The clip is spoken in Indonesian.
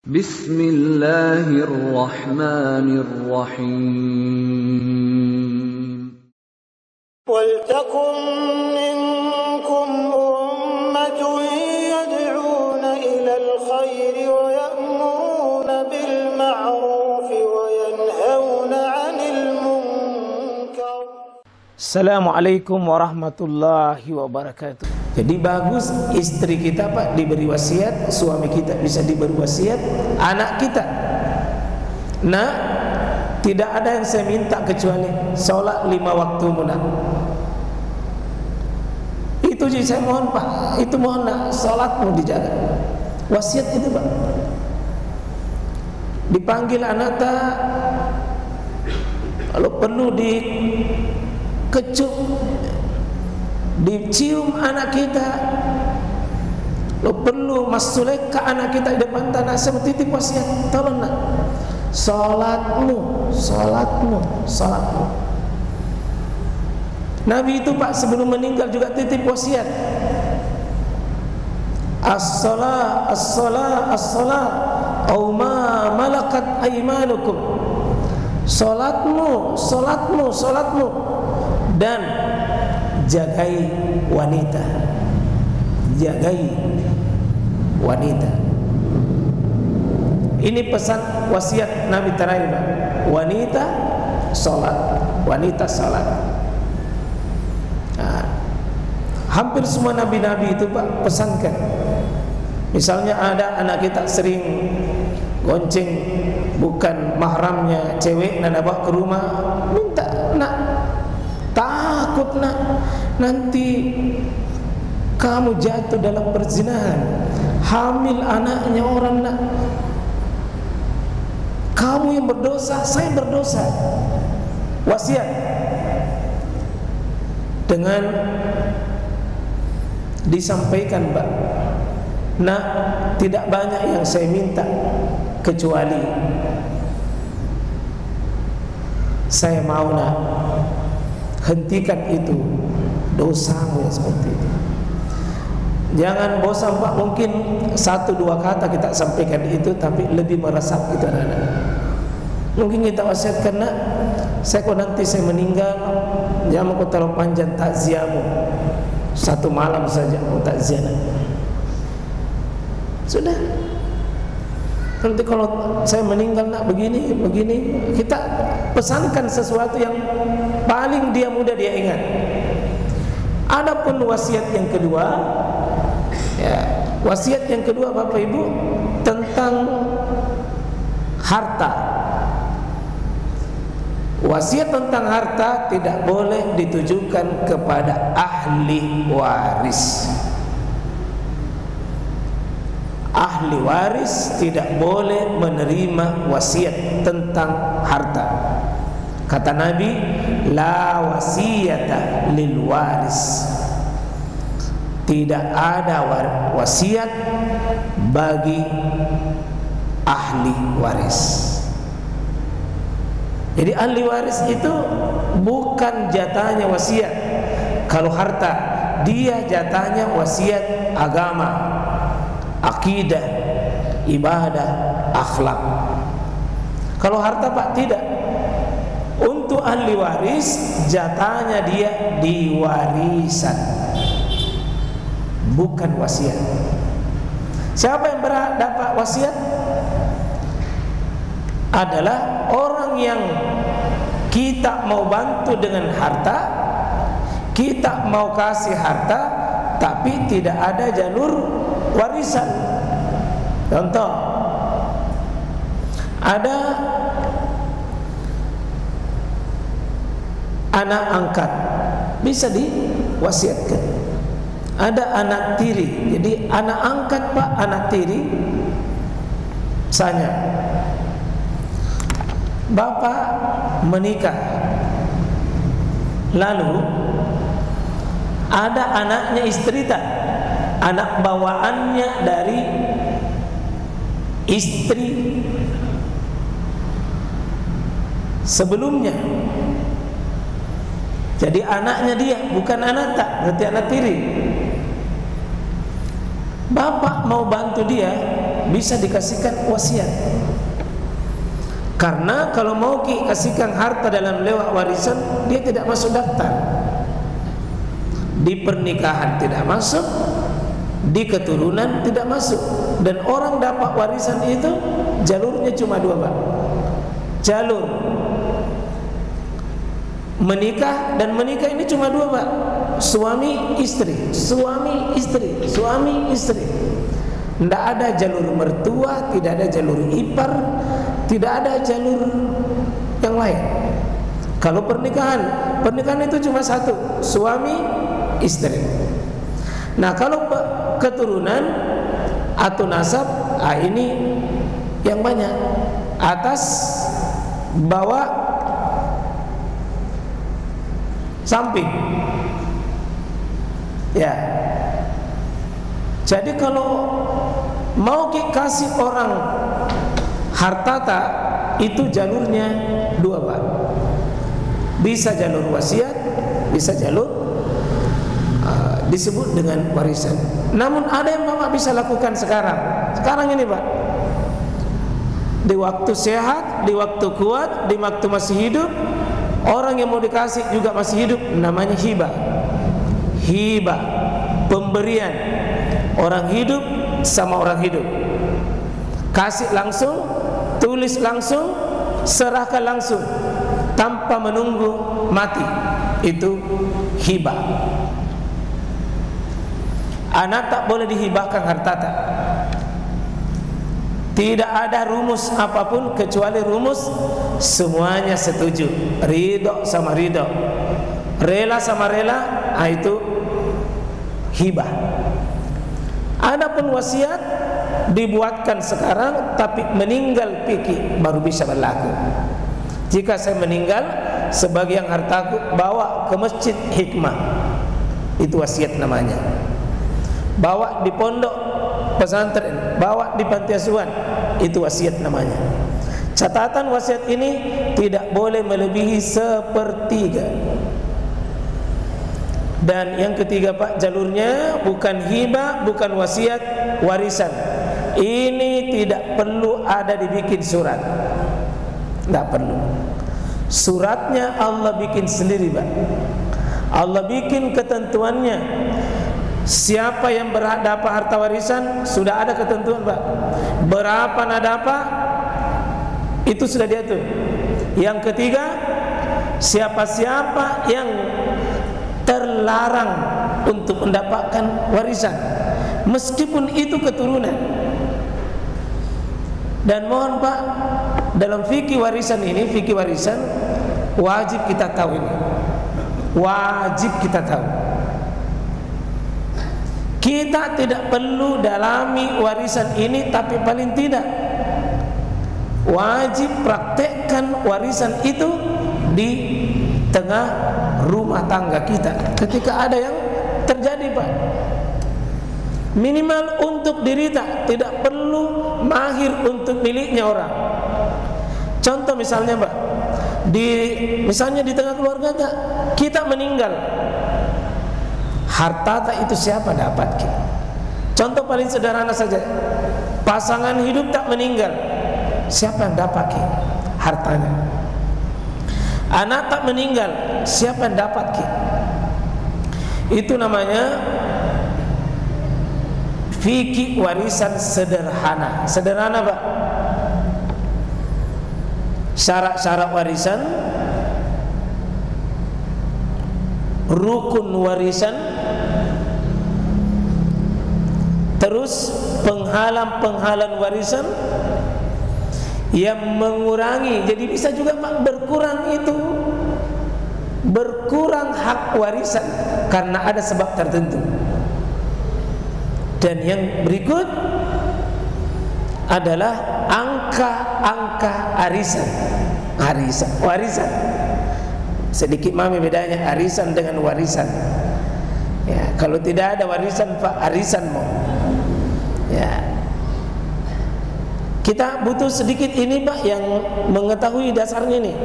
Bismillahirrahmanirrahim. Waltakum minkum ummatun yad'una ilal khairi wa ya'muruna bil ma'rufi wa yanhauna 'anil munkar. Assalamualaikum warahmatullahi wabarakatuh. Jadi bagus istri kita Pak diberi wasiat, suami kita bisa diberi wasiat, anak kita. Nah, tidak ada yang saya minta kecuali sholat 5 waktu nak. Itu je saya mohon Pak, itu mohon nak, sholatmu dijaga. Wasiat itu Pak. Dipanggil anak tak, kalau perlu dikecup, dicium anak kita, lo perlu masulek ke anak kita di depan tanah seperti titip wasiat, tolong nak, salatmu. Nabi itu Pak sebelum meninggal juga titip wasiat, as-salah au ma malakat aimanukum. Salatmu dan jagai wanita. Ini pesan wasiat Nabi terakhir, wanita salat. Nah, hampir semua nabi-nabi itu Pak pesankan. Misalnya ada anak kita sering gonceng bukan mahramnya cewek, nak bawa ke rumah, minta nak, takut nak, nanti kamu jatuh dalam perzinahan, hamil anaknya orang nak, kamu yang berdosa, saya berdosa. Wasiat dengan disampaikan Pak, nah tidak banyak yang saya minta kecuali saya mau nak, hentikan itu dosamu yang seperti itu. Jangan bosan Pak, mungkin 1-2 kata kita sampaikan itu, tapi lebih meresap itu anak-anak. Mungkin kita wasiatkan nak, saya kok nanti saya meninggal, jangan kau terlalu panjang takziahmu, 1 malam saja mau takziah. Sudah. Nanti kalau saya meninggal nak begini, kita pesankan sesuatu yang paling dia mudah dia ingat. Adapun wasiat yang kedua, ya, wasiat yang kedua Bapak Ibu tentang harta. Wasiat tentang harta tidak boleh ditujukan kepada ahli waris. Ahli waris tidak boleh menerima wasiat tentang harta. Kata Nabi, la wasiyata lil waris. Tidak ada wasiat bagi ahli waris. Jadi ahli waris itu bukan jatahnya wasiat. Kalau harta, dia jatahnya wasiat agama, akidah, ibadah, akhlak. Kalau harta Pak tidak. Untuk ahli waris jatahnya dia di warisan, bukan wasiat. Siapa yang berhak dapat wasiat? Adalah orang yang kita mau bantu dengan harta, kita mau kasih harta, tapi tidak ada jalur warisan. Contoh, ada anak angkat, bisa diwasiatkan. Ada anak tiri, jadi anak angkat Pak, anak tiri. Misalnya bapak menikah, lalu ada anaknya istri tak, anak bawaannya dari istri sebelumnya. Jadi anaknya dia, bukan anak tak, berarti anak tiri. Bapak mau bantu dia, bisa dikasihkan wasiat. Karena kalau mau kasihkan harta dalam lewat warisan, dia tidak masuk daftar. Di pernikahan tidak masuk, di keturunan tidak masuk. Dan orang dapat warisan itu jalurnya cuma dua, Pak. Jalur menikah, dan menikah ini cuma dua, Pak. Suami istri, suami istri, suami istri. Tidak ada jalur mertua, tidak ada jalur ipar, tidak ada jalur yang lain. Kalau pernikahan itu cuma satu, suami istri. Nah, kalau keturunan atau nasab, ini yang banyak, atas, bawah, samping. Ya. Jadi kalau mau kasih orang hartata, itu jalurnya dua, Pak. Bisa jalur wasiat, bisa jalur disebut dengan warisan. Namun ada yang Bapak bisa lakukan sekarang ini, Pak. Di waktu sehat, di waktu kuat, di waktu masih hidup, orang yang mau dikasih juga masih hidup, namanya hibah. Hibah, pemberian. Orang hidup sama orang hidup. Kasih langsung, tulis langsung, serahkan langsung, tanpa menunggu mati. Itu hibah. Anak tak boleh dihibahkan hartata. Tidak ada rumus apapun kecuali rumus semuanya setuju, ridho sama ridho, rela sama rela, itu hibah. Adapun wasiat dibuatkan sekarang, tapi meninggal pikir baru bisa berlaku. Jika saya meninggal, sebagian hartaku bawa ke masjid hikmah, itu wasiat namanya. Bawa di pondok pesantren, bawa di panti asuhan, itu wasiat namanya. Catatan wasiat ini tidak boleh melebihi 1/3. Dan yang ketiga, Pak, jalurnya bukan hibah, bukan wasiat, warisan. Ini tidak perlu ada dibikin surat, tidak perlu. Suratnya Allah bikin sendiri, Pak. Allah bikin ketentuannya. Siapa yang berhak dapat harta warisan, sudah ada ketentuan, Pak. Berapa nak dapat, itu sudah diatur. Yang ketiga, siapa-siapa yang terlarang untuk mendapatkan warisan, meskipun itu keturunan. Dan mohon, Pak, dalam fikih warisan ini, fikih warisan wajib kita tahu ini. Wajib kita tahu. Kita tidak perlu dalami warisan ini, tapi paling tidak wajib praktekkan warisan itu di tengah rumah tangga kita. Ketika ada yang terjadi, Pak, minimal untuk diri tidak perlu mahir untuk miliknya orang. Contoh misalnya, Pak, misalnya di tengah keluarga kita meninggal, harta itu siapa dapat? Contoh paling sederhana saja, pasangan hidup tak meninggal, siapa yang dapat hartanya? Anak tak meninggal, siapa yang dapat? Itu namanya fikih warisan sederhana. Sederhana, Pak. Syarat-syarat warisan, rukun warisan, terus penghalang-penghalang warisan yang mengurangi. Jadi bisa juga, Pak, berkurang hak warisan karena ada sebab tertentu. Dan yang berikut adalah angka-angka warisan. Sedikit mami bedanya arisan dengan warisan. Ya, kalau tidak ada warisan, Pak, arisan mau. Ya. Kita butuh sedikit ini, Pak, yang mengetahui dasarnya nih.